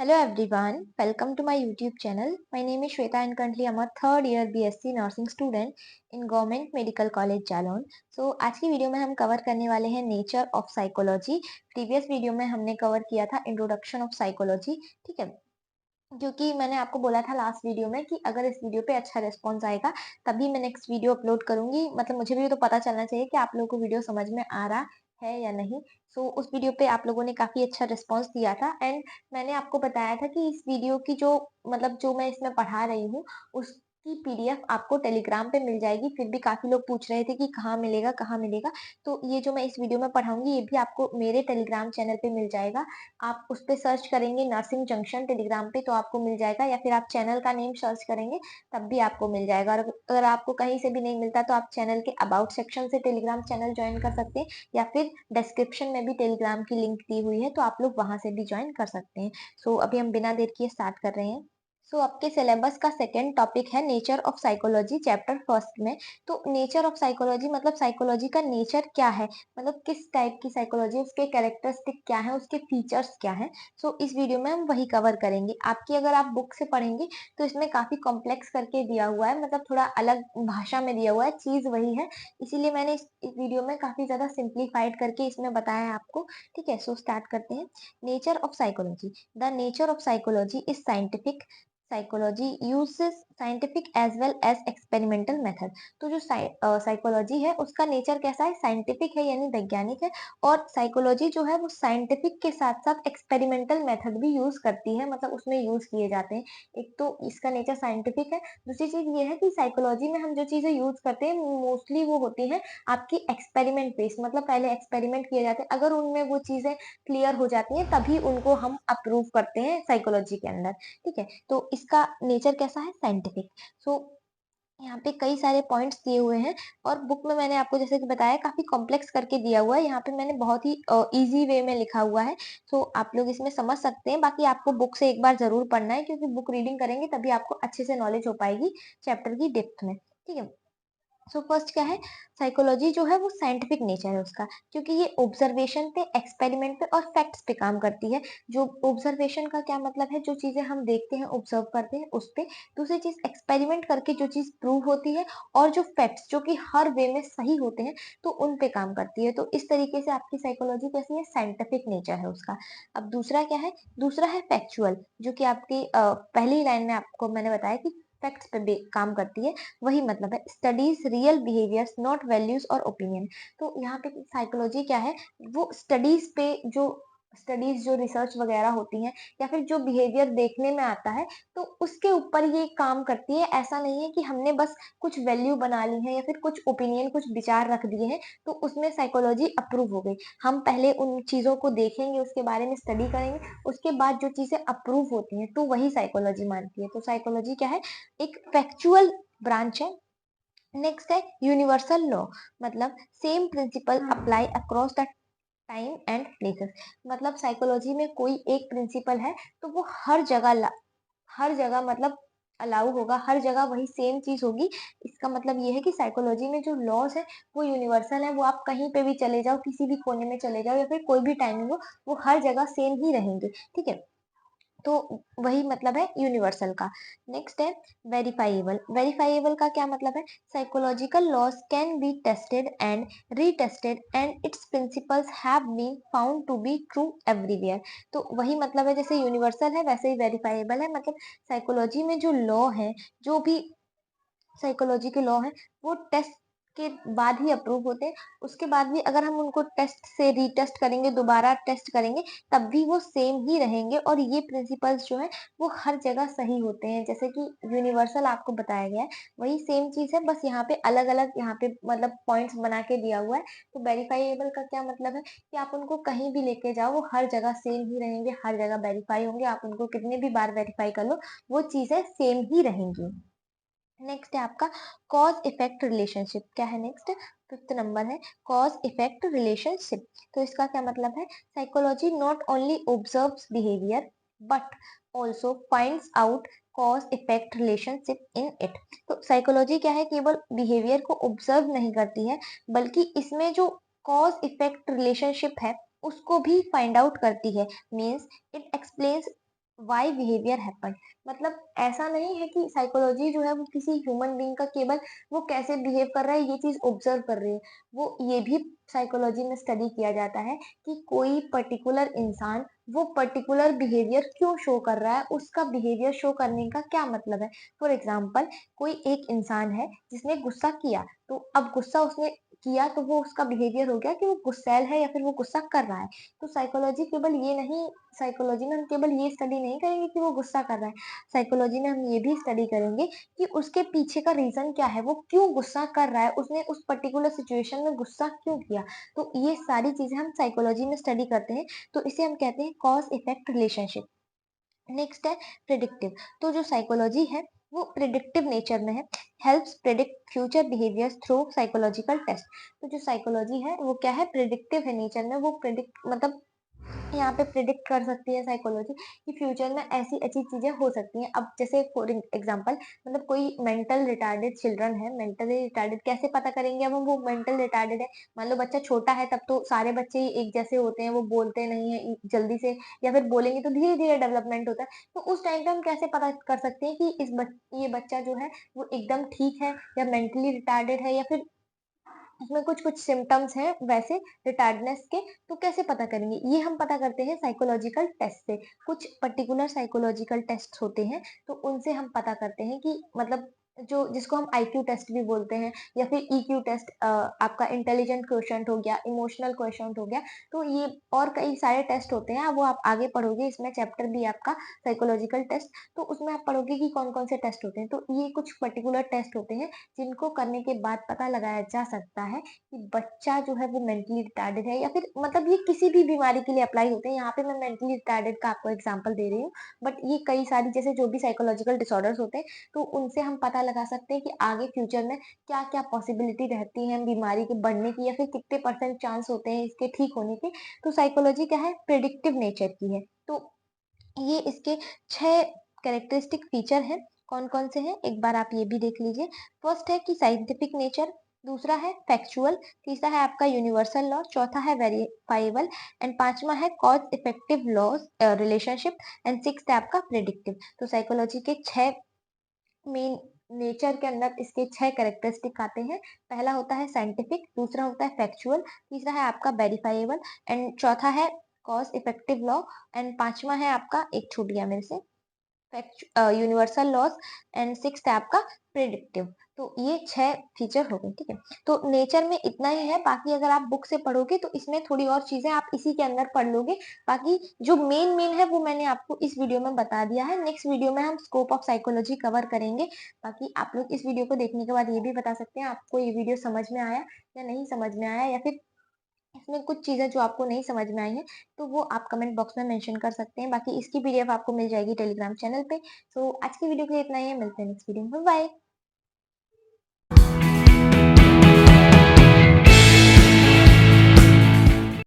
Hello everyone, welcome to my YouTube channel. My name is Shweta and currently I'm a third year BSc Nursing student in Government Medical College Jalaun. So आज की video में हम cover करने वाले हैं nature of psychology. Previous video में हमने cover किया था इंट्रोडक्शन ऑफ साइकोलॉजी. ठीक है, क्योंकि मैंने आपको बोला था लास्ट वीडियो में कि अगर इस वीडियो पे अच्छा रिस्पॉन्स आएगा तभी मैं नेक्स्ट वीडियो अपलोड करूंगी. मतलब मुझे भी तो पता चलना चाहिए कि आप लोगों को वीडियो समझ में आ रहा है या नहीं. सो उस वीडियो पे आप लोगों ने काफी अच्छा रिस्पॉन्स दिया था एंड मैंने आपको बताया था कि इस वीडियो की जो मतलब जो मैं इसमें पढ़ा रही हूँ उसकी पीडीएफ आपको टेलीग्राम पे मिल जाएगी. फिर भी काफी लोग पूछ रहे थे कि कहाँ मिलेगा कहाँ मिलेगा. तो ये जो मैं इस वीडियो में पढ़ाऊंगी ये भी आपको मेरे टेलीग्राम चैनल पे मिल जाएगा. आप उस पे सर्च करेंगे नर्सिंग जंक्शन टेलीग्राम पे तो आपको मिल जाएगा, या फिर आप चैनल का नेम सर्च करेंगे तब भी आपको मिल जाएगा. और अगर आपको कहीं से भी नहीं मिलता तो आप चैनल के अबाउट सेक्शन से टेलीग्राम चैनल ज्वाइन कर सकते हैं, या फिर डिस्क्रिप्शन में भी टेलीग्राम की लिंक दी हुई है तो आप लोग वहां से भी ज्वाइन कर सकते हैं. सो अभी हम बिना देर किए स्टार्ट कर रहे हैं. सो आपके सिलेबस का सेकेंड टॉपिक है nature of psychology chapter first में. तो नेचर ऑफ साइकोलॉजी मतलब साइकोलॉजी का नेचर क्या है, मतलब किस टाइप की साइकोलॉजी, उसके कैरेक्टरिस्टिक क्या है, उसके फीचर्स क्या है. सो इस वीडियो में हम वही कवर करेंगे. आपकी अगर आप बुक से पढ़ेंगे तो इसमें काफी कॉम्प्लेक्स करके दिया हुआ है, मतलब थोड़ा अलग भाषा में दिया हुआ है, चीज वही है. इसीलिए मैंने इस वीडियो में काफी ज्यादा सिंप्लीफाइड करके इसमें बताया है आपको. ठीक है, सो स्टार्ट करते हैं. Nature of psychology. The nature of psychology is scientific. Psychology uses scientific as well as experimental method. तो जो साइकोलॉजी है उसका नेचर कैसा है, साइंटिफिक है यानी वैज्ञानिक है. और साइकोलॉजी जो है वो साइंटिफिक के साथ साथ एक्सपेरिमेंटल मेथड भी यूज करती है, मतलब उसमें यूज किए जाते हैं. एक तो इसका नेचर साइंटिफिक है. दूसरी चीज ये है कि साइकोलॉजी में हम जो चीजें यूज करते हैं मोस्टली वो होती है आपकी एक्सपेरिमेंट बेस्ड, मतलब पहले एक्सपेरिमेंट किए जाते हैं. अगर उनमें वो चीजें क्लियर हो जाती हैं तभी उनको हम अप्रूव करते हैं साइकोलॉजी के अंदर. ठीक है, तो इसका नेचर कैसा है, साइंटिफिक. सो यहाँ पे कई सारे पॉइंट्स दिए हुए हैं और बुक में मैंने आपको जैसे कि बताया काफी कॉम्प्लेक्स करके दिया हुआ है. यहाँ पे मैंने बहुत ही इजी वे में लिखा हुआ है. सो आप लोग इसमें समझ सकते हैं. बाकी आपको बुक से एक बार जरूर पढ़ना है क्योंकि बुक रीडिंग करेंगे तभी आपको अच्छे से नॉलेज हो पाएगी चैप्टर की डेप्थ में. ठीक है, सो फर्स्ट क्या है, साइकोलॉजी जो है वो साइंटिफिक नेचर है उसका, क्योंकि ये ऑब्जर्वेशन पे, एक्सपेरिमेंट पे और फैक्ट्स पे काम करती है. जो ऑब्जर्वेशन का क्या मतलब है, जो चीजें हम देखते हैं ऑब्जर्व करते हैं उस पे. दूसरी चीज एक्सपेरिमेंट करके जो चीज प्रूव होती है, और जो फैक्ट्स जो कि हर वे में सही होते हैं तो उन पे काम करती है. तो इस तरीके से आपकी साइकोलॉजी कैसी है, साइंटिफिक नेचर है उसका. अब दूसरा क्या है, दूसरा है फैक्चुअल, जो कि आपकी पहली लाइन में आपको मैंने बताया कि फैक्ट्स पे काम करती है. वही मतलब है studies real behaviours not values और ओपिनियन. तो यहाँ पे साइकोलॉजी क्या है, वो स्टडीज पे, जो स्टडीज जो रिसर्च वगैरह होती हैं या फिर जो बिहेवियर देखने में आता है तो उसके ऊपर ये काम करती है. ऐसा नहीं है कि हमने बस कुछ वैल्यू बना ली है या फिर कुछ ओपिनियन, कुछ विचार रख दिए हैं तो उसमें साइकोलॉजी अप्रूव हो गई. हम पहले उन चीजों को देखेंगे, उसके बारे में स्टडी करेंगे, उसके बाद जो चीजें अप्रूव होती हैं तो वही साइकोलॉजी मानती है. तो साइकोलॉजी क्या है, एक फैक्चुअल ब्रांच है. नेक्स्ट है यूनिवर्सल लॉ, मतलब same principle apply across the time and places. मतलब साइकोलॉजी में कोई एक प्रिंसिपल है तो वो हर जगह मतलब अलाउ होगा, हर जगह वही सेम चीज होगी. इसका मतलब ये है कि साइकोलॉजी में जो लॉज है वो यूनिवर्सल है, वो आप कहीं पे भी चले जाओ, किसी भी कोने में चले जाओ या फिर कोई भी टाइमिंग हो, वो हर जगह सेम ही रहेंगे. ठीक है, तो वही मतलब है यूनिवर्सल का. नेक्स्ट है वेरीफाइएबल. वेरीफाइएबल का क्या मतलब है, psychological laws can be tested and retested and its principles have been found to be true everywhere. तो वही मतलब है, जैसे यूनिवर्सल है वैसे ही वेरीफाइएबल है. मतलब साइकोलॉजी में जो लॉ है, जो भी साइकोलॉजी के लॉ है वो टेस्ट के बाद ही अप्रूव होते हैं. उसके बाद भी अगर हम उनको टेस्ट से रीटेस्ट करेंगे, दोबारा टेस्ट करेंगे, तब भी वो सेम ही रहेंगे. और ये प्रिंसिपल्स जो है वो हर जगह सही होते हैं. जैसे कि यूनिवर्सल आपको बताया गया है वही सेम चीज है, बस यहाँ पे अलग अलग यहाँ पे मतलब पॉइंट्स बना के दिया हुआ है. तो वेरीफाइएबल का क्या मतलब है कि आप उनको कहीं भी लेके जाओ वो हर जगह सेम ही रहेंगे, हर जगह वेरीफाई होंगे. आप उनको कितने भी बार वेरीफाई कर लो वो चीजें सेम ही रहेंगी. नेक्स्ट है आपका कॉज इफेक्ट रिलेशनशिप. क्या है नेक्स्ट, फिफ्थ नंबर है कॉज इफेक्ट रिलेशनशिप. तो इसका क्या मतलब है, psychology not only observes behaviour but also finds out cause effect relationship in it. तो साइकोलॉजी क्या है, केवल बिहेवियर को ऑब्जर्व नहीं करती है बल्कि इसमें जो कॉज इफेक्ट रिलेशनशिप है उसको भी फाइंड आउट करती है. Means it explains why behaviour happen. मतलब ऐसा नहीं है कि साइकोलॉजी जो है वो किसी ह्यूमन बीइंग का केवल वो कैसे बिहेव कर रहा है ये चीज ऑब्जर्व कर रही है। वो ये भी साइकोलॉजी में स्टडी किया जाता है कि कोई पर्टिकुलर इंसान वो पर्टिकुलर बिहेवियर क्यों शो कर रहा है, उसका बिहेवियर शो करने का क्या मतलब है। फॉर एग्जाम्पल, कोई एक इंसान है जिसने गुस्सा किया, तो अब गुस्सा उसने किया तो वो उसका बिहेवियर हो गया कि वो गुस्सैल है या फिर वो गुस्सा कर रहा है। तो साइकोलॉजी में हम केवल ये स्टडी नहीं करेंगे कि वो गुस्सा कर रहा है, साइकोलॉजी में हम ये भी स्टडी करेंगे कि उसके पीछे का रीजन क्या है, वो क्यों गुस्सा कर रहा है, उसने उस पर्टिकुलर सिचुएशन में गुस्सा क्यों किया। तो ये सारी चीजें हम साइकोलॉजी में स्टडी करते हैं, तो इसे हम कहते हैं कॉज इफेक्ट रिलेशनशिप। नेक्स्ट है प्रिडिक्टिव। तो जो साइकोलॉजी है वो प्रिडिक्टिव नेचर में है, helps predict future behaviours through psychological test. तो जो साइकोलॉजी है वो क्या है, प्रिडिक्टिव है नेचर में, वो प्रिडिक्ट मतलब यहाँ पे प्रिडिक्ट कर सकती है साइकोलॉजी कि फ्यूचर में ऐसी अच्छी चीजें हो सकती हैं। अब जैसे फॉर एग्जांपल, मतलब कोई मेंटल रिटार्डेड चिल्ड्रन है, मेंटली रिटार्डेड कैसे पता करेंगे अब हम वो मेंटल रिटार्डेड है। मान लो बच्चा छोटा है तब तो सारे बच्चे ही एक जैसे होते हैं, वो बोलते नहीं है जल्दी से, या फिर बोलेंगे तो धीरे धीरे डेवलपमेंट होता है। तो उस टाइम पे हम कैसे पता कर सकते हैं कि ये बच्चा जो है वो एकदम ठीक है या मेंटली रिटार्डेड है, या फिर उसमें कुछ-कुछ सिम्पटम्स हैं वैसे रिटार्डनेस के, तो कैसे पता करेंगे? ये हम पता करते हैं साइकोलॉजिकल टेस्ट से। कुछ पर्टिकुलर साइकोलॉजिकल टेस्ट होते हैं, तो उनसे हम पता करते हैं कि मतलब जो जिसको हम आईक्यू टेस्ट भी बोलते हैं या फिर ईक्यू टेस्ट, आपका इंटेलिजेंट क्वोटिएंट हो गया, इमोशनल क्वोटिएंट हो गया, तो ये और कई सारे टेस्ट होते हैं, वो आप आगे पढ़ोगे, इसमें चैप्टर भी है आपका साइकोलॉजिकल टेस्ट, तो उसमें आप पढ़ोगे कि कौन-कौन से टेस्ट होते हैं। तो ये कुछ पर्टिकुलर टेस्ट होते हैं जिनको करने के बाद पता लगाया जा सकता है कि बच्चा जो है वो मेंटली रिटार्डेड है, या फिर मतलब ये किसी भी बीमारी के लिए अप्लाई होते हैं। यहाँ पे मैं मेंटली रिटार्डेड का आपको एग्जांपल दे रही हूँ, बट ये कई सारी जैसे जो भी साइकोलॉजिकल डिसऑर्डर्स होते हैं, तो उनसे हम पता लगा सकते हैं कि आगे फ्यूचर में क्या-क्या पॉसिबिलिटी रहती है बीमारी के बढ़ने की, या फिर कितने परसेंट चांस होते हैं इसके ठीक होने के। तो साइकोलॉजी क्या है, प्रिडिक्टिव नेचर की है। तो ये इसके 6 कैरेक्टरिस्टिक फीचर हैं। कौन-कौन से हैं? एक बार आप ये भी देख लीजिए। फर्स्ट है कि साइंटिफिक नेचर, दूसरा है फैक्चुअल, तीसरा है आपका यूनिवर्सल लॉ, चौथा है वेरिफाइबल एंड पाँचवां है cause effective laws relationship and sixth है आपका प्रिडिक्टिव। तो साइकोलॉजी के 6 मेन नेचर के अंदर इसके 6 कैरेक्टरिस्टिक आते हैं। पहला होता है साइंटिफिक, दूसरा होता है फैक्चुअल, तीसरा है आपका वेरिफाइबल एंड चौथा है कॉज़ इफेक्टिव लॉ एंड पाँचवां है आपका, एक छूट गया मेरे से, यूनिवर्सल लॉस एंड सिक्स्थ है आपका प्रिडिक्टिव। तो ये 6 फीचर हो गए, ठीक है। तो नेचर में इतना ही है, बाकी अगर आप बुक से पढ़ोगे तो इसमें थोड़ी और चीजें आप इसी के अंदर पढ़ लोगे। बाकी जो मेन मेन है वो मैंने आपको इस वीडियो में बता दिया है। नेक्स्ट वीडियो में हम स्कोप ऑफ साइकोलॉजी कवर करेंगे। बाकी आप लोग इस वीडियो को देखने के बाद ये भी बता सकते हैं आपको ये वीडियो समझ में आया या नहीं समझ में आया, या फिर इसमें कुछ चीज़ें जो आपको नहीं समझ में आई हैं, तो वो आप कमेंट बॉक्स में मेंशन कर सकते हैं। बाकी इसकी पीडीएफ आपको मिल जाएगी टेलीग्राम चैनल पे। सो आज की वीडियो के लिए इतना ही है, मिलते हैं नेक्स्ट वीडियो में। Bye bye.